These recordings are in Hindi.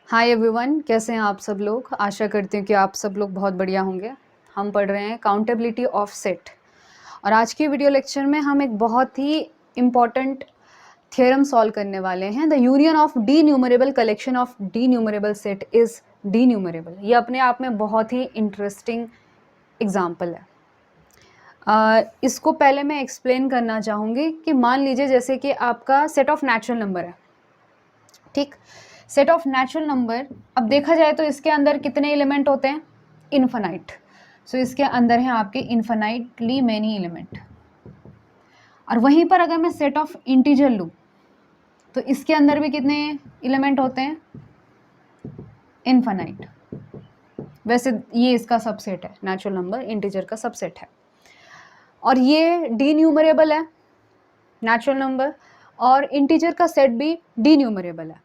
हाय एवरीवन, कैसे हैं आप सब लोग। आशा करती हूँ कि आप सब लोग बहुत बढ़िया होंगे। हम पढ़ रहे हैं काउंटेबिलिटी ऑफ सेट और आज की वीडियो लेक्चर में हम एक बहुत ही इम्पॉर्टेंट थ्योरम सॉल्व करने वाले हैं। The union of D numerable collection of denumerable set is D numerable. ये अपने आप में बहुत ही इंटरेस्टिंग एग्जाम्पल है। इसको पहले मैं एक्सप्लेन करना चाहूँगी कि मान लीजिए जैसे कि आपका सेट ऑफ नेचुरल नंबर है, ठीक। सेट ऑफ नेचुरल नंबर, अब देखा जाए तो इसके अंदर कितने एलिमेंट होते हैं? इन्फिनाइट। सो इसके अंदर हैं आपके इन्फिनाइटली मैनी एलिमेंट। और वहीं पर अगर मैं सेट ऑफ इंटीजर लूँ तो इसके अंदर भी कितने एलिमेंट होते हैं? इन्फिनाइट। वैसे ये इसका सबसेट है, नेचुरल नंबर इंटीजर का सबसेट है। और ये डी न्यूमरेबल है नेचुरल नंबर, और इंटीजर का सेट भी डी न्यूमरेबल है।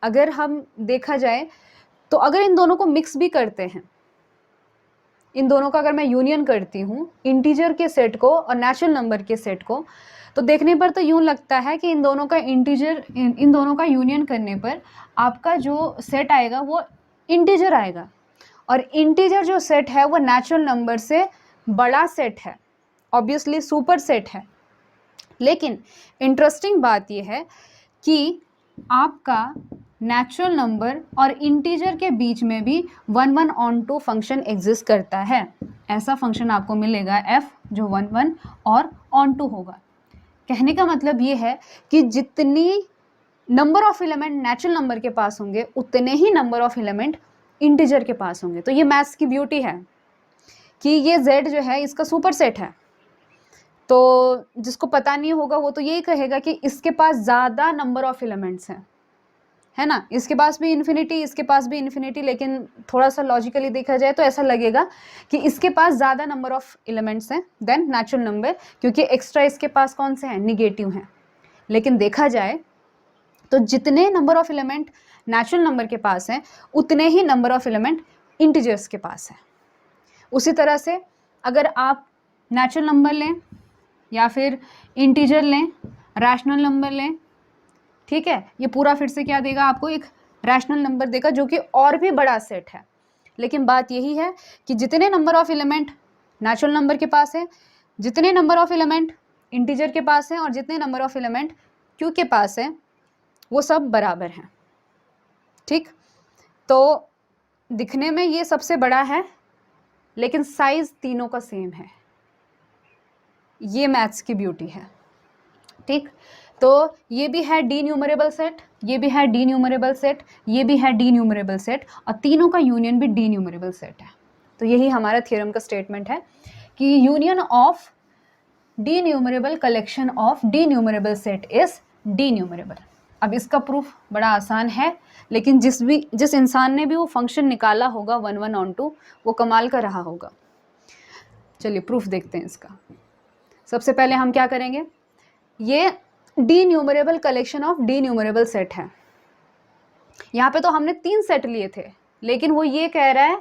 अगर हम देखा जाए तो अगर इन दोनों को मिक्स भी करते हैं, इन दोनों का अगर मैं यूनियन करती हूँ, इंटीजर के सेट को और नेचुरल नंबर के सेट को, तो देखने पर तो यूँ लगता है कि इन दोनों का यूनियन करने पर आपका जो सेट आएगा वो इंटीजर आएगा। और इंटीजर जो सेट है वो नेचुरल नंबर से बड़ा सेट है, ऑब्वियसली सुपर सेट है। लेकिन इंटरेस्टिंग बात यह है कि आपका नेचुरल नंबर और इंटीजर के बीच में भी 1 ऑन 2 फंक्शन एग्जिस्ट करता है। ऐसा फंक्शन आपको मिलेगा f जो 1 और ऑन 2 होगा। कहने का मतलब ये है कि जितनी number of element natural number के पास होंगे उतने ही नंबर ऑफ एलिमेंट इंटीजर के पास होंगे। तो ये मैथ्स की ब्यूटी है कि ये z जो है इसका सुपर सेट है। तो जिसको पता नहीं होगा वो तो यही कहेगा कि इसके पास ज़्यादा नंबर ऑफ एलिमेंट्स हैं, है ना। इसके पास भी इन्फिनिटी, इसके पास भी इन्फिनिटी, लेकिन थोड़ा सा लॉजिकली देखा जाए तो ऐसा लगेगा कि इसके पास ज़्यादा नंबर ऑफ एलिमेंट्स हैं देन नेचुरल नंबर, क्योंकि एक्स्ट्रा इसके पास कौन से हैं? निगेटिव हैं। लेकिन देखा जाए तो जितने number of element natural number के पास हैं उतने ही नंबर ऑफ एलिमेंट इंटीजर्स के पास हैं। उसी तरह से अगर आप नेचुरल नंबर लें या फिर इंटीजर लें, रैशनल नंबर लें, ठीक है, ये पूरा फिर से क्या देगा आपको? एक रैशनल नंबर देगा जो कि और भी बड़ा सेट है। लेकिन बात यही है कि जितने number of element natural number के पास है, जितने नंबर ऑफ एलिमेंट इंटीजर के पास हैं और जितने नंबर ऑफ एलिमेंट क्यू के पास है वो सब बराबर हैं, ठीक। तो दिखने में ये सबसे बड़ा है लेकिन साइज तीनों का सेम है। ये मैथ्स की ब्यूटी है, ठीक। तो ये भी है डी न्यूमरेबल सेट, ये भी है डी न्यूमरेबल सेट, ये भी है डी न्यूमरेबल सेट, और तीनों का यूनियन भी डी न्यूमरेबल सेट है। तो यही हमारा थ्योरम का स्टेटमेंट है कि union of D numerable collection of denumerable set is D numerable. अब इसका प्रूफ बड़ा आसान है, लेकिन जिस इंसान ने भी वो फंक्शन निकाला होगा 1 ऑन 2 वो कमाल का रहा होगा। चलिए प्रूफ देखते हैं इसका। सबसे पहले हम क्या करेंगे, ये D numerable collection of denumerable set है। यहाँ पे तो हमने 3 सेट लिए थे, लेकिन वो ये कह रहा है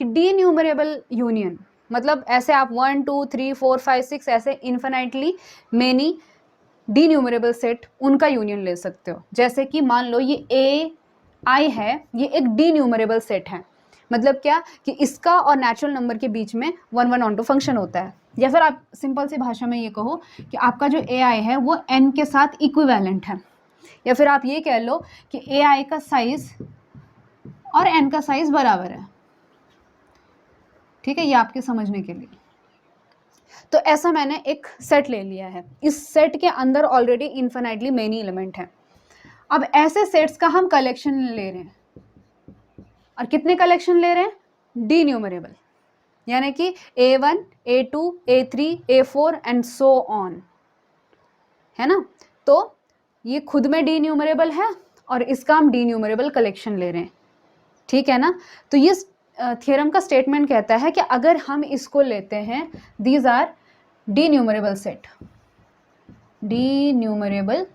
कि डी न्यूमरेबल यूनियन, मतलब ऐसे आप 1 2 3 4 5 6 ऐसे infinitely many D numerable set उनका यूनियन ले सकते हो। जैसे कि मान लो ये ए आई है, ये एक डी न्यूमरेबल सेट है। मतलब क्या कि इसका और नेचुरल नंबर के बीच में 1 ऑन 2 फंक्शन होता है। या फिर आप सिंपल सी भाषा में ये कहो कि आपका जो ए आई है वो एन के साथ इक्विवेलेंट है। या फिर आप ये कह लो कि ए आई का साइज और एन का साइज बराबर है, ठीक है, ये आपके समझने के लिए। तो ऐसा मैंने एक सेट ले लिया है, इस सेट के अंदर ऑलरेडी इन्फिनाइटली मेनी एलिमेंट हैं। अब ऐसे सेट्स का हम कलेक्शन ले रहे हैं, और कितने कलेक्शन ले रहे हैं? डी न्यूमरेबल, यानी कि A1, A2, A3, A4 and so on, है ना। तो ये खुद में डी न्यूमरेबल है और इसका हम डी न्यूमरेबल कलेक्शन ले रहे हैं, ठीक है ना। तो ये थ्योरम का स्टेटमेंट कहता है कि अगर हम इसको लेते हैं, these are denumerable set, denumerable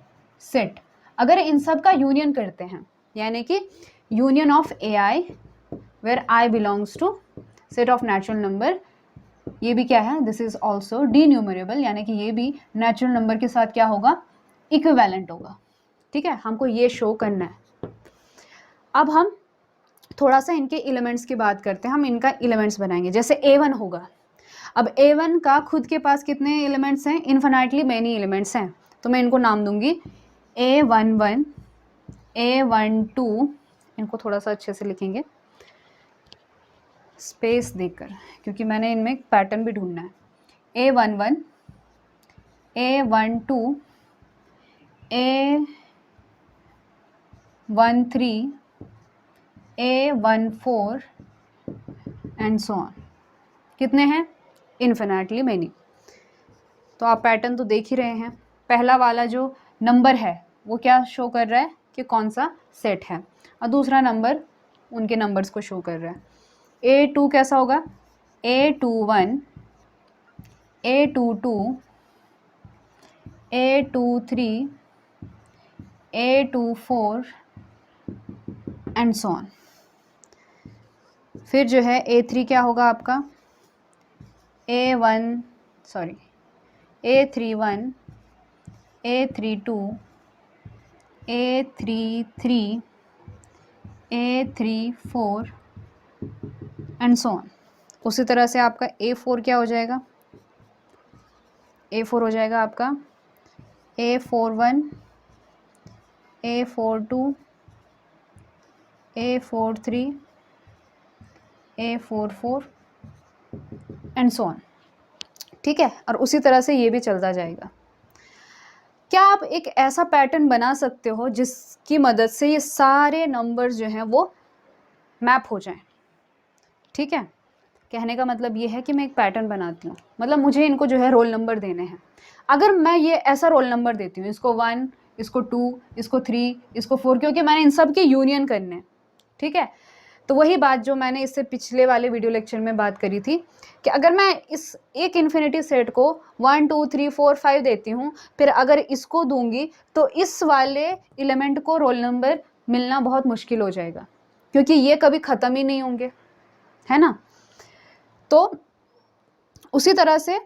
set, अगर इन सब का यूनियन करते हैं, यानी कि union of A I where I belongs to set of natural number, ये भी क्या है? This is also denumerable, यानी कि ये भी नेचुरल नंबर के साथ क्या होगा? इक्विवेलेंट होगा, ठीक है। हमको ये शो करना है। अब हम थोड़ा सा इनके एलिमेंट्स की बात करते हैं, हम इनका एलिमेंट्स बनाएंगे। जैसे A1 होगा, अब A1 का खुद के पास कितने एलिमेंट्स हैं, इन्फिनाइटली मैनी एलिमेंट्स हैं, तो मैं इनको नाम दूंगी A11, A12, इनको थोड़ा सा अच्छे से लिखेंगे स्पेस देकर, क्योंकि मैंने इनमें एक पैटर्न भी ढूंढना है। A11, A12, A13, A14 and so on. कितने हैं, इन्फिनाइटली मैनी। तो आप पैटर्न तो देख ही रहे हैं, पहला वाला जो नंबर है वो क्या शो कर रहा है कि कौन सा सेट है, और दूसरा नंबर उनके नंबर्स को शो कर रहा है। A2 कैसा होगा, A21, A22, A23, A24 and so on. फिर जो है A3 क्या होगा आपका, A31, A32, A33, A34 and so on. उसी तरह से आपका A4 क्या हो जाएगा, A4 हो जाएगा आपका A41, A42, A43, A44 and so on. ठीक है, और उसी तरह से ये भी चलता जाएगा। क्या आप एक ऐसा पैटर्न बना सकते हो जिसकी मदद से ये सारे नंबर्स जो हैं वो मैप हो जाएं? ठीक है, कहने का मतलब ये है कि मैं एक पैटर्न बनाती हूँ, मतलब मुझे इनको जो है रोल नंबर देने हैं। अगर मैं ये ऐसा रोल नंबर देती हूँ, इसको 1, इसको 2, इसको 3, इसको 4, क्योंकि मैंने इन सब के यूनियन करने हैं। ठीक है, तो वही बात जो मैंने इससे पिछले वाले वीडियो लेक्चर में बात करी थी कि अगर मैं इस एक इन्फिनिटी सेट को 1, 2, 3, 4, 5 देती हूँ, फिर अगर इसको दूंगी तो इस वाले एलिमेंट को रोल नंबर मिलना बहुत मुश्किल हो जाएगा, क्योंकि ये कभी ख़त्म ही नहीं होंगे, है ना। तो उसी तरह से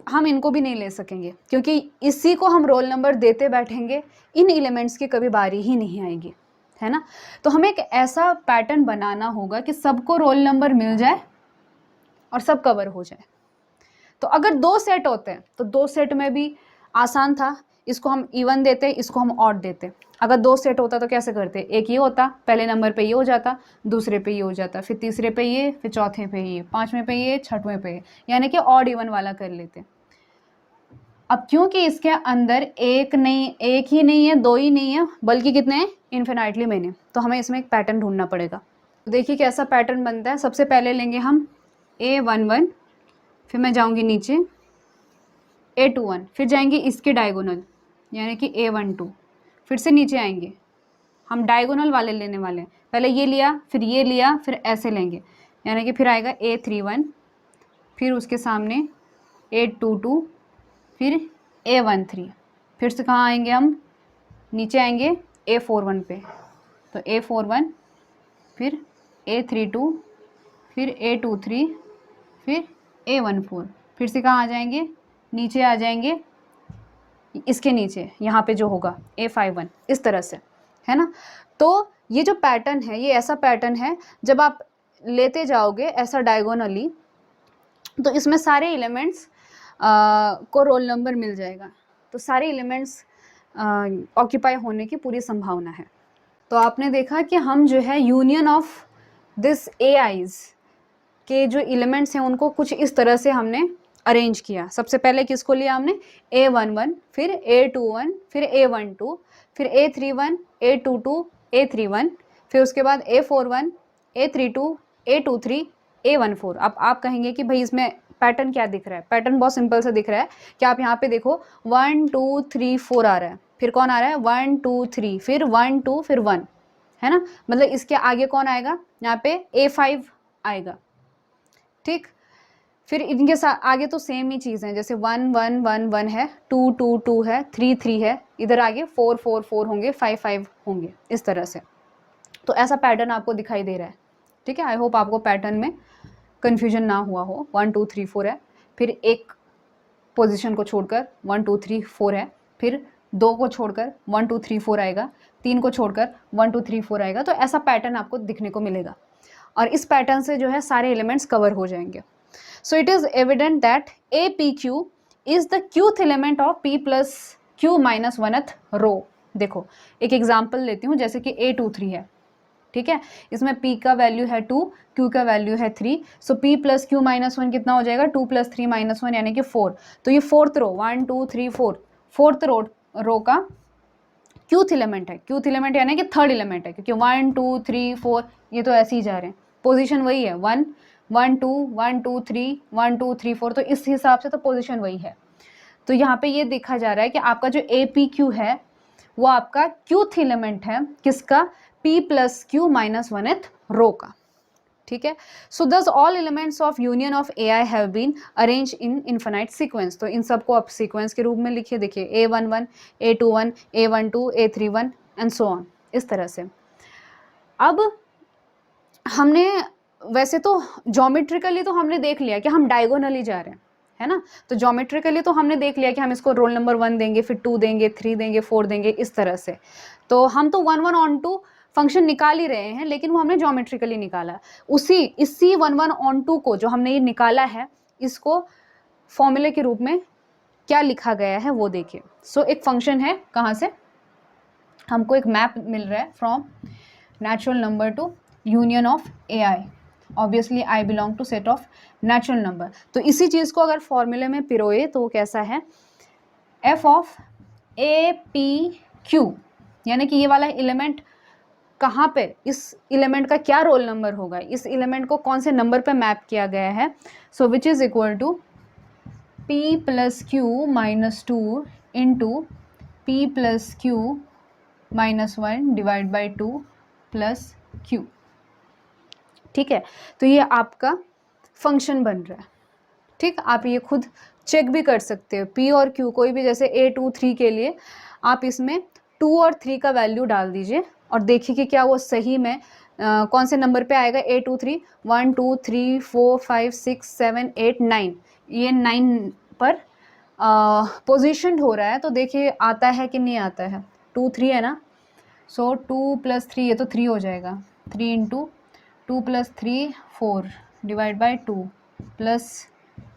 हम इनको भी नहीं ले सकेंगे, क्योंकि इसी को हम रोल नंबर देते बैठेंगे, इन एलिमेंट्स की कभी बारी ही नहीं आएगी, है ना। तो हमें एक ऐसा पैटर्न बनाना होगा कि सबको रोल नंबर मिल जाए और सब कवर हो जाए। तो अगर 2 सेट होते हैं तो 2 सेट में भी आसान था, इसको हम इवन देते, इसको हम ऑड देते। अगर 2 सेट होता तो कैसे करते, एक ये होता, पहले नंबर पे ये हो जाता, दूसरे पे ये हो जाता, फिर तीसरे पे ये, फिर चौथे पे ये, पांचवें पे ये, छठवें पे ये, यानी कि ऑड इवन वाला कर लेते। अब क्योंकि इसके अंदर एक ही नहीं है, 2 ही नहीं है, बल्कि कितने हैं, इन्फिनाइटली मैनी, तो हमें इसमें एक पैटर्न ढूंढना पड़ेगा। तो देखिए कैसा पैटर्न बनता है। सबसे पहले लेंगे हम A11, फिर मैं जाऊंगी नीचे A21, फिर जाएंगे इसके डायगोनल यानी कि A12, फिर से नीचे आएंगे, हम डायगोनल वाले लेने वाले हैं। पहले ये लिया, फिर ऐसे लेंगे, यानी कि फिर आएगा A31, फिर उसके सामने A22, फिर A13, फिर से कहाँ आएंगे हम, नीचे आएंगे A41 पे, तो A41, फिर A32, फिर A23, फिर A14, फिर से कहाँ आ जाएंगे, नीचे आ जाएंगे, इसके नीचे यहाँ पे जो होगा A51, इस तरह से, है ना। तो ये जो पैटर्न है, ये ऐसा पैटर्न है, जब आप लेते जाओगे ऐसा डायगोनली, तो इसमें सारे एलिमेंट्स को रोल नंबर मिल जाएगा, तो सारे एलिमेंट्स ऑक्यूपाई होने की पूरी संभावना है। तो आपने देखा कि हम जो है यूनियन ऑफ दिस AIs के जो एलिमेंट्स हैं उनको कुछ इस तरह से हमने अरेंज किया। सबसे पहले किसको लिया हमने, A11, फिर A21, फिर A12, फिर A31, A22, A31, फिर उसके बाद A41, A32, A23, A14। अब आप कहेंगे कि भाई इसमें पैटर्न क्या दिख रहा है। पैटर्न बहुत सिंपल सा दिख रहा है कि आप यहाँ पे देखो 1 2 3 4 आ रहा है, फिर कौन आ रहा है 1 2 3, फिर 1 2, फिर 1, है ना। मतलब इसके आगे कौन आएगा, यहाँ पे A5 आएगा, ठीक। फिर इनके साथ आगे तो सेम ही चीज़ है, जैसे 1 1 1 1 है, 2 2 2 है, 3 3 है, इधर आगे 4 4 4 होंगे, 5 5 होंगे, इस तरह से। तो ऐसा पैटर्न आपको दिखाई दे रहा है, ठीक है। आई होप आपको पैटर्न में कन्फ्यूजन ना हुआ हो। 1 2 3 4 है, फिर एक पोजीशन को छोड़कर 1 2 3 4 है, फिर 2 को छोड़कर 1 2 3 4 आएगा, 3 को छोड़कर 1 2 3 4 आएगा। तो ऐसा पैटर्न आपको दिखने को मिलेगा और इस पैटर्न से जो है सारे एलिमेंट्स कवर हो जाएंगे। So it is evident that A P Q is the Qth element of P plus Q minus 1th row. देखो एक एग्जाम्पल लेती हूँ, जैसे कि A23 है, ठीक है, इसमें P का वैल्यू है 2, Q का वैल्यू है 3, सो P प्लस क्यू माइनस 1 कितना हो जाएगा, 2 प्लस 3 माइनस 1 यानी कि 4। तो ये फोर्थ रो 1 2 3 4 फोर्थ रो का क्यूथ एलिमेंट है। क्यूथ एलिमेंट यानी कि थर्ड एलिमेंट है, क्योंकि 1 2 3 4 ये तो ऐसे ही जा रहे हैं, पोजीशन वही है 1 1 2 1 2 3 1 2 3 4, तो इस हिसाब से तो पोजीशन वही है। तो यहाँ पे ये देखा जा रहा है कि आपका जो APQ है वो आपका क्यूथ एलिमेंट है, किसका, P plus Q minus 1th row का, ठीक है। So this all elements of union of AI have been arrange in infinite sequence. तो इन सबको आप सीक्वेंस के रूप में लिखिए, देखिए A11 A21 A12 A31 and so on, इस तरह से। अब हमने वैसे तो ज्योमेट्रिकली तो हमने देख लिया कि हम डायगोनली जा रहे हैं, है ना, तो ज्योमेट्रिकली तो हमने देख लिया कि हम इसको रोल नंबर 1 देंगे, फिर 2 देंगे, 3 देंगे, 4 देंगे, इस तरह से। तो हम तो 1 1 ऑन 2 फंक्शन निकाल ही रहे हैं, लेकिन वो हमने ज्योमेट्रिकली निकाला। इसी 1 1 ऑन 2 को जो हमने ये निकाला है, इसको फॉर्मूले के रूप में क्या लिखा गया है वो देखिए। सो एक फंक्शन है, कहाँ से हमको एक मैप मिल रहा है, from natural number to union of AI, obviously I belong to set of natural number. तो इसी चीज़ को अगर फॉर्मूले में पिरोए तो वो कैसा है, f ऑफ APQ, यानी कि ये वाला एलिमेंट कहाँ पे, इस एलिमेंट का क्या रोल नंबर होगा, इस एलिमेंट को कौन से नंबर पे मैप किया गया है। So which is equal to P plus Q minus 2 into P plus Q minus 1 divide by 2 plus Q, ठीक है। तो ये आपका फंक्शन बन रहा है, ठीक। आप ये खुद चेक भी कर सकते हो, P और Q कोई भी, जैसे A23 के लिए आप इसमें 2 और 3 का वैल्यू डाल दीजिए और देखिए कि क्या वो सही में कौन से नंबर पे आएगा। A23 1 2 3 4 5 6 7 8 9, ये 9 पर पोजीशन हो रहा है, तो देखिए आता है कि नहीं आता है। 2 3 है ना, सो 2 प्लस 3, ये तो 3 हो जाएगा, 3 into 2 plus 3 4 divide by 2 plus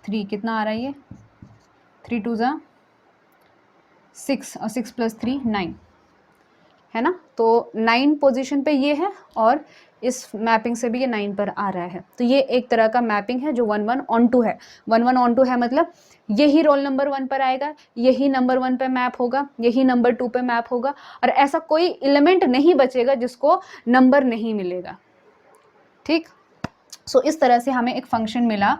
3, कितना आ रहा है ये, 3 2 ज़ा 6 और 6 प्लस 3 9, है ना। तो 9 पोजीशन पे ये है और इस मैपिंग से भी ये 9 पर आ रहा है। तो ये एक तरह का मैपिंग है जो 1 1 ऑन 2 है। 1 1 ऑन 2 है मतलब यही रोल नंबर 1 पर आएगा, यही नंबर 1 पे मैप होगा, यही नंबर 2 पे मैप होगा, और ऐसा कोई एलिमेंट नहीं बचेगा जिसको नंबर नहीं मिलेगा, ठीक। सो इस तरह से हमें एक फंक्शन मिला,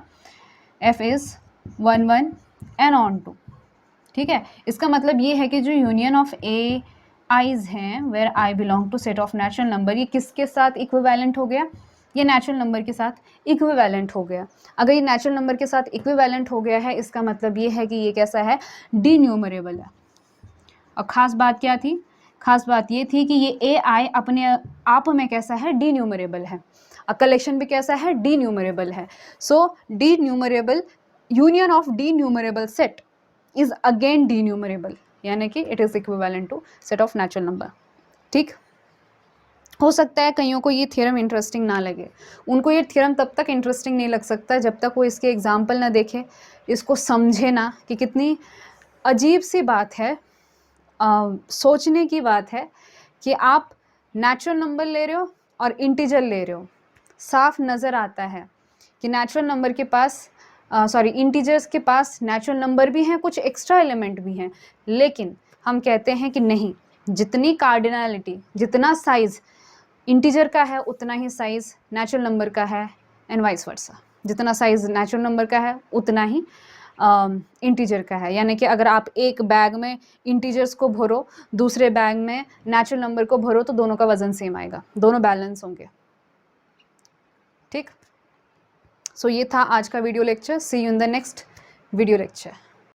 f इज़ 1 1 एंड ऑन 2, ठीक है। इसका मतलब ये है कि जो यूनियन ऑफ AIs हैं where I belong to set of natural number, ये किसके साथ इक्विवेलेंट हो गया, ये नेचुरल नंबर के साथ इक्विवेलेंट हो गया। अगर ये नेचुरल नंबर के साथ इक्विवेलेंट हो गया है, इसका मतलब ये है कि ये कैसा है, डी न्यूमरेबल है। और ख़ास बात क्या थी, ख़ास बात ये थी कि ये AI अपने आप में कैसा है, डी न्यूमरेबल है, कलेक्शन भी कैसा है, डी न्यूमरेबल है। So denumerable union of denumerable set is again denumerable, यानी कि it is equivalent to set of natural number, ठीक। हो सकता है कईयों को ये थ्योरम इंटरेस्टिंग ना लगे, उनको ये थ्योरम तब तक इंटरेस्टिंग नहीं लग सकता जब तक वो इसके एग्जाम्पल ना देखे, इसको समझे ना कि कितनी अजीब सी बात है, सोचने की बात है कि आप नेचुरल नंबर ले रहे हो और इंटीजर ले रहे हो। साफ नज़र आता है कि नेचुरल नंबर के पास इंटीजर्स के पास नेचुरल नंबर भी हैं, कुछ एक्स्ट्रा एलिमेंट भी हैं, लेकिन हम कहते हैं कि नहीं, जितनी कार्डिनलिटी, जितना साइज़ इंटीजर का है उतना ही साइज़ नेचुरल नंबर का है, एंड वाइस वर्सा। जितना साइज़ नेचुरल नंबर का है उतना ही इंटीजर का है। यानी कि अगर आप एक बैग में इंटीजर्स को भरो, दूसरे बैग में नेचुरल नंबर को भरो, तो दोनों का वज़न सेम आएगा, दोनों बैलेंस होंगे, ठीक। सो ये था आज का video lecture. See you in the next video lecture.